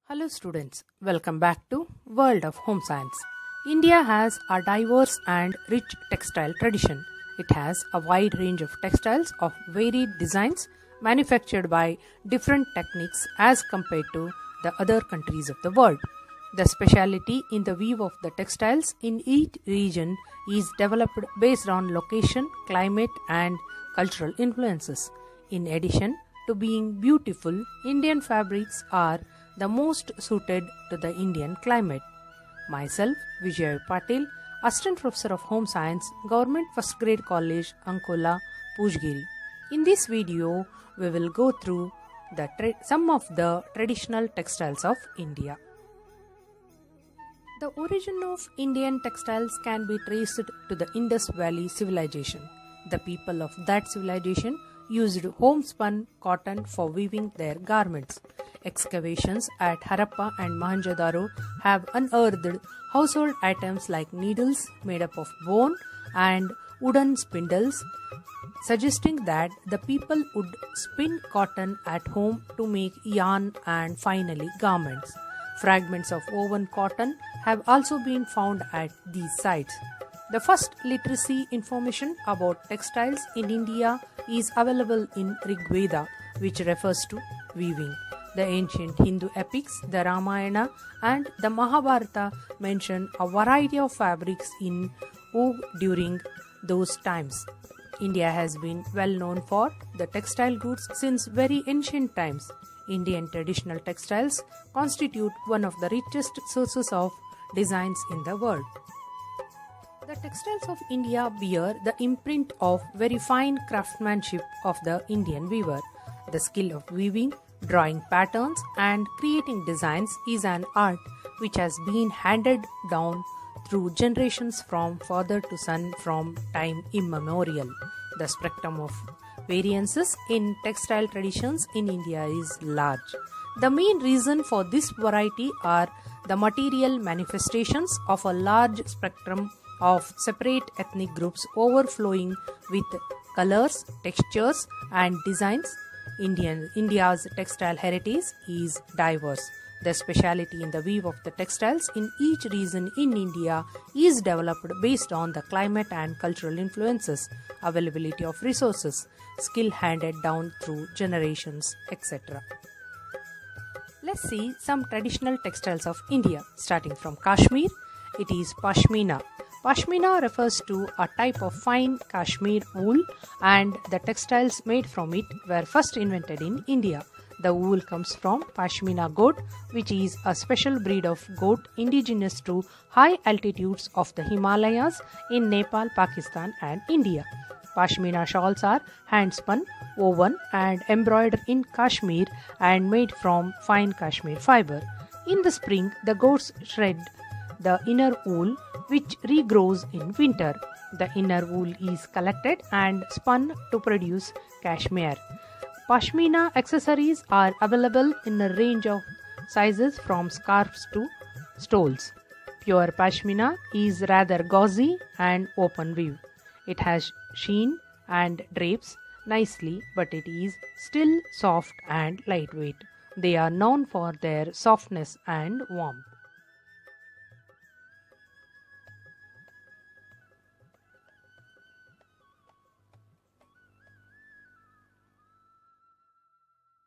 Hello students, welcome back to World of Home Science. India has a diverse and rich textile tradition. It has a wide range of textiles of varied designs manufactured by different techniques as compared to the other countries of the world. The speciality in the weave of the textiles in each region is developed based on location, climate and cultural influences. In addition to being beautiful, Indian fabrics are the most suited to the Indian climate. Myself, Vijay Patil, Assistant Professor of Home Science, Government First Grade College, Ankola, Pujgiri. In this video, we will go through some of the traditional textiles of India. The origin of Indian textiles can be traced to the Indus Valley civilization. The people of that civilization used homespun cotton for weaving their garments. Excavations at Harappa and Mohenjo-daro have unearthed household items like needles made up of bone and wooden spindles, suggesting that the people would spin cotton at home to make yarn and finally garments. Fragments of woven cotton have also been found at these sites. The first literacy information about textiles in India is available in Rig Veda, which refers to weaving. The ancient Hindu epics, the Ramayana and the Mahabharata mention a variety of fabrics in vogue during those times. India has been well known for the textile goods since very ancient times. Indian traditional textiles constitute one of the richest sources of designs in the world. The textiles of India bear the imprint of very fine craftsmanship of the Indian weaver. The skill of weaving, drawing patterns and creating designs is an art which has been handed down through generations from father to son from time immemorial. The spectrum of variances in textile traditions in India is large. The main reason for this variety are the material manifestations of a large spectrum of separate ethnic groups overflowing with colors, textures and designs. India's textile heritage is diverse. The speciality in the weave of the textiles in each region in India is developed based on the climate and cultural influences, availability of resources, skill handed down through generations, etc. Let's see some traditional textiles of India. Starting from Kashmir, it is Pashmina. Pashmina refers to a type of fine Kashmir wool, and the textiles made from it were first invented in India. The wool comes from Pashmina goat, which is a special breed of goat indigenous to high altitudes of the Himalayas in Nepal, Pakistan and India. Pashmina shawls are hand-spun, woven and embroidered in Kashmir and made from fine Kashmir fiber. In the spring, the goats shred the inner wool, which regrows in winter. The inner wool is collected and spun to produce cashmere. Pashmina accessories are available in a range of sizes from scarves to stoles. Pure Pashmina is rather gauzy and open weave. It has sheen and drapes nicely, but it is still soft and lightweight. They are known for their softness and warmth.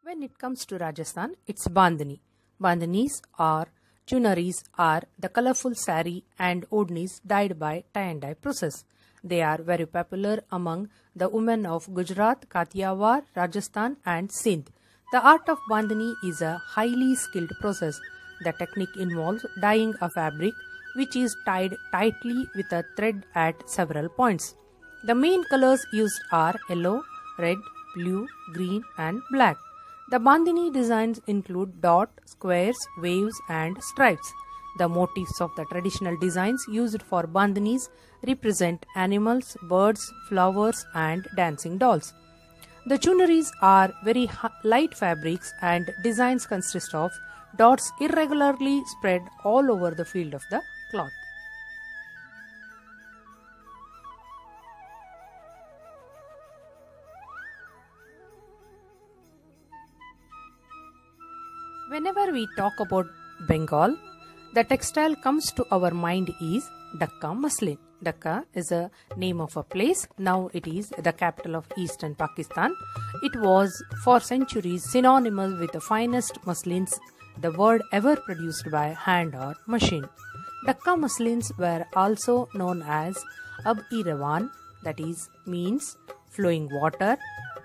When it comes to Rajasthan, it's Bandhani. Bandhanis or chunaris are the colorful sari and odhnis dyed by tie-and-dye process. They are very popular among the women of Gujarat, Kathiawar, Rajasthan and Sindh. The art of Bandhani is a highly skilled process. The technique involves dyeing a fabric which is tied tightly with a thread at several points. The main colors used are yellow, red, blue, green and black. The Bandhani designs include dot, squares, waves and stripes. The motifs of the traditional designs used for Bandhanis represent animals, birds, flowers and dancing dolls. The chunaris are very light fabrics and designs consist of dots irregularly spread all over the field of the cloth. Whenever we talk about Bengal, the textile comes to our mind is Dhaka muslin. Dhaka is a name of a place. Now it is the capital of eastern Pakistan. It was for centuries synonymous with the finest muslins the world ever produced by hand or machine. Dhaka muslins were also known as Ab-e-Rawan, that is means flowing water,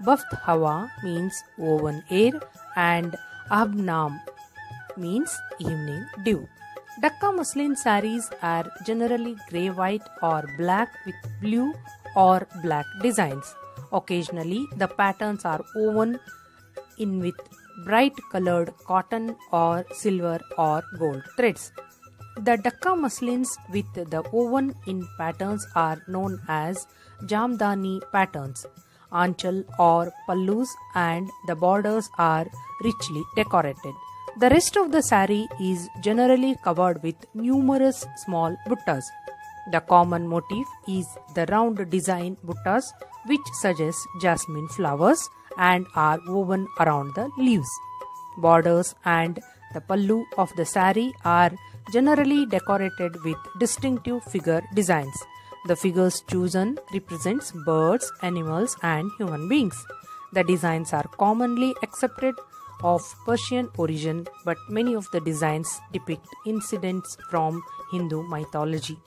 Baft Hawa means woven air, and Abnam means evening dew. Dhaka muslin saris are generally grey-white or black with blue or black designs. Occasionally, the patterns are woven in with bright colored cotton or silver or gold threads. The Dhaka muslins with the woven in patterns are known as Jamdani patterns, Anchal or Pallus, and the borders are richly decorated. The rest of the sari is generally covered with numerous small buttas. The common motif is the round design buttas, which suggest jasmine flowers and are woven around the leaves. Borders and the pallu of the sari are generally decorated with distinctive figure designs. The figures chosen represents birds, animals, and human beings. The designs are commonly accepted of Persian origin, but many of the designs depict incidents from Hindu mythology.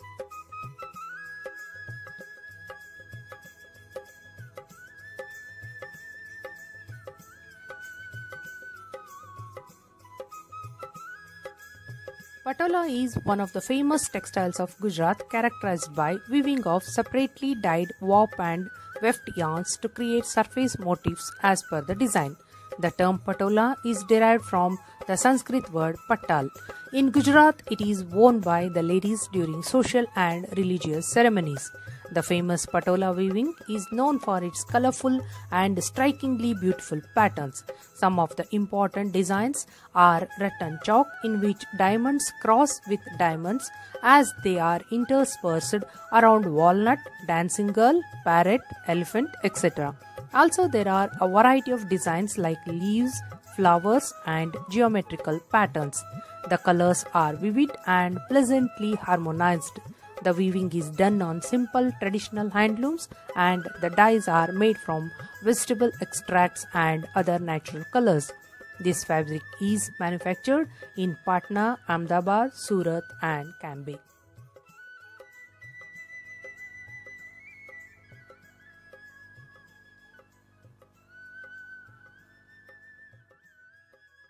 Patola is one of the famous textiles of Gujarat, characterized by weaving of separately dyed warp and weft yarns to create surface motifs as per the design. The term patola is derived from the Sanskrit word patal. In Gujarat, it is worn by the ladies during social and religious ceremonies. The famous patola weaving is known for its colorful and strikingly beautiful patterns. Some of the important designs are rattan chowk, in which diamonds cross with diamonds as they are interspersed around walnut, dancing girl, parrot, elephant, etc. Also, there are a variety of designs like leaves, flowers, and geometrical patterns. The colors are vivid and pleasantly harmonized. The weaving is done on simple traditional handlooms, and the dyes are made from vegetable extracts and other natural colors. This fabric is manufactured in Patna, Ahmedabad, Surat, and Cambay.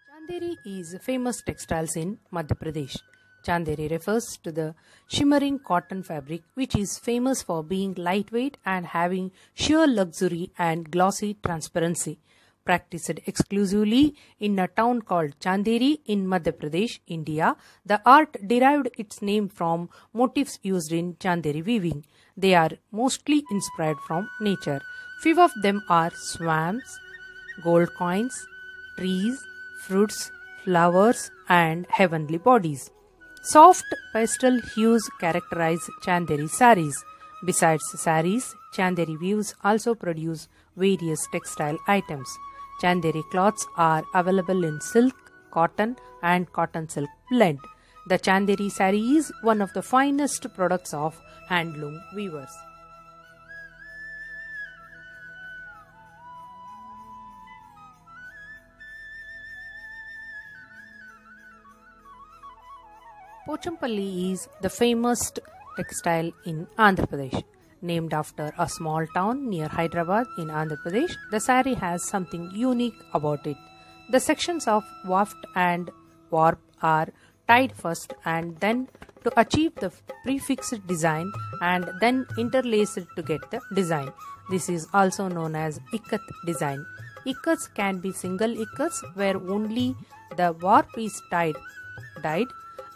Chanderi is famous textiles in Madhya Pradesh. Chanderi refers to the shimmering cotton fabric, which is famous for being lightweight and having sheer luxury and glossy transparency. Practiced exclusively in a town called Chanderi in Madhya Pradesh, India, the art derived its name from motifs used in Chanderi weaving. They are mostly inspired from nature. Few of them are swamps, gold coins, trees, fruits, flowers, and heavenly bodies. Soft pastel hues characterize Chanderi saris. Besides saris, Chanderi weaves also produce various textile items. Chanderi cloths are available in silk, cotton, and cotton silk blend. The Chanderi sari is one of the finest products of handloom weavers. Pochampalli is the famous textile in Andhra Pradesh. Named after a small town near Hyderabad in Andhra Pradesh, the sari has something unique about it. The sections of waft and warp are tied first and then to achieve the prefixed design, and then interlaced to get the design. This is also known as ikat design. Ikats can be single ikats where only the warp is dyed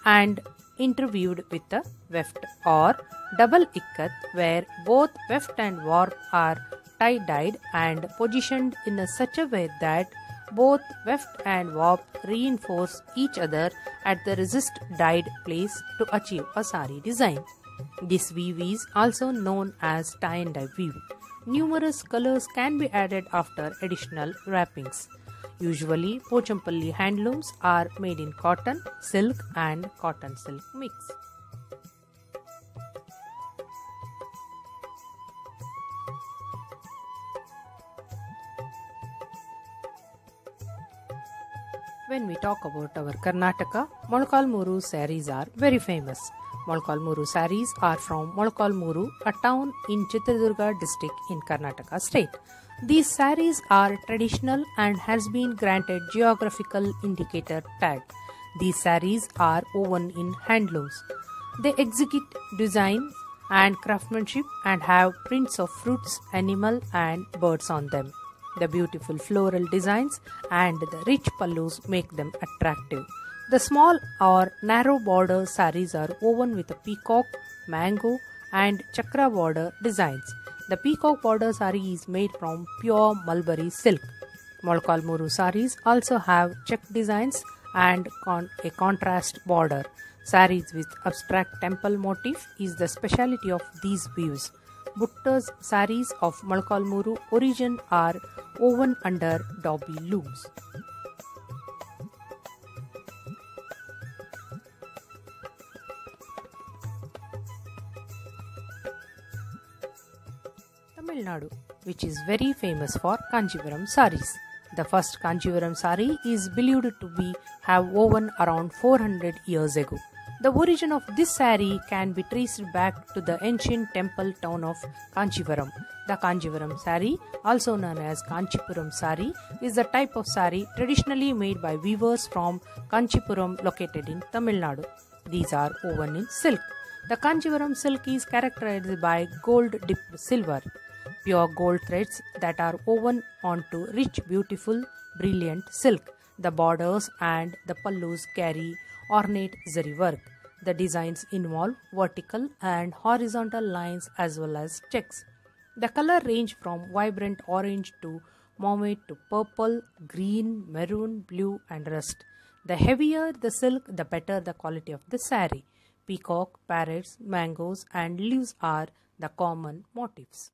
and interweaved with the weft, or double ikat where both weft and warp are tie-dyed and positioned in such a way that both weft and warp reinforce each other at the resist dyed place to achieve a sari design. This weave is also known as tie and dye weave. Numerous colors can be added after additional wrappings. Usually, Pochampalli handlooms are made in cotton, silk and cotton silk mix. When we talk about our Karnataka, Monakolmuru sarees are very famous. Monakolmuru sarees are from Monakolmuru, a town in Chitradurga district in Karnataka state. These sarees are traditional and has been granted geographical indicator tag. These sarees are woven in handlooms. They exhibit design and craftsmanship and have prints of fruits, animal and birds on them. The beautiful floral designs and the rich pallus make them attractive. The small or narrow border sarees are woven with a peacock, mango and chakra border designs. The peacock border saree is made from pure mulberry silk. Monakolmuru sarees also have check designs and a contrast border. Sarees with abstract temple motif is the speciality of these weaves. Butta's sarees of Monakolmuru origin are woven under Dobby looms. Tamil Nadu, which is very famous for Kanchipuram sarees. The first Kanchipuram saree is believed to have woven around 400 years ago. The origin of this saree can be traced back to the ancient temple town of Kanchipuram. The Kanchipuram saree, also known as Kanchipuram saree, is a type of saree traditionally made by weavers from Kanchipuram located in Tamil Nadu. These are woven in silk. The Kanchipuram silk is characterized by gold-dipped silver, pure gold threads that are woven onto rich, beautiful, brilliant silk. The borders and the pallus carry ornate zari work. The designs involve vertical and horizontal lines as well as checks. The color range from vibrant orange to mauve to purple, green, maroon, blue and rust. The heavier the silk, the better the quality of the saree. Peacock, parrots, mangoes and leaves are the common motifs.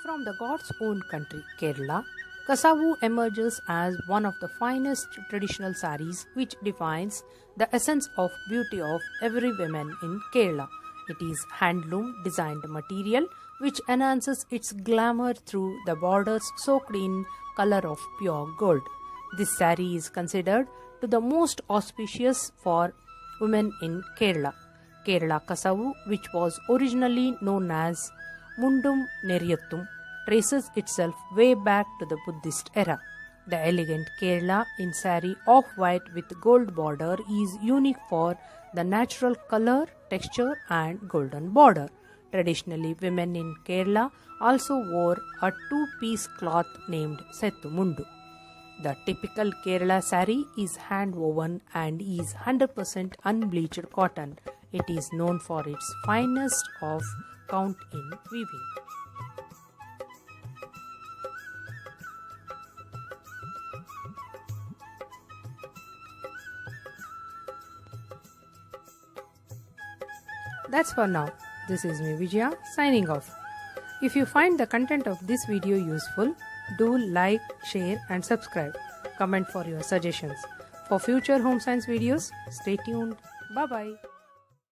From the God's own country, Kerala, Kasavu emerges as one of the finest traditional sarees which defines the essence of beauty of every woman in Kerala. It is handloom designed material which enhances its glamour through the borders soaked in color of pure gold. This saree is considered to the most auspicious for women in Kerala. Kerala Kasavu, which was originally known as Mundum Neriyattum, traces itself way back to the Buddhist era. The elegant Kerala in saree off-white with gold border is unique for the natural color, texture and golden border. Traditionally, women in Kerala also wore a two-piece cloth named Settu Mundu. The typical Kerala saree is hand-woven and is 100% unbleached cotton. It is known for its finest of count in weaving. That's for now. This is me Vijaya signing off. If you find the content of this video useful, do like, share and subscribe. Comment for your suggestions. For future home science videos, stay tuned. Bye bye.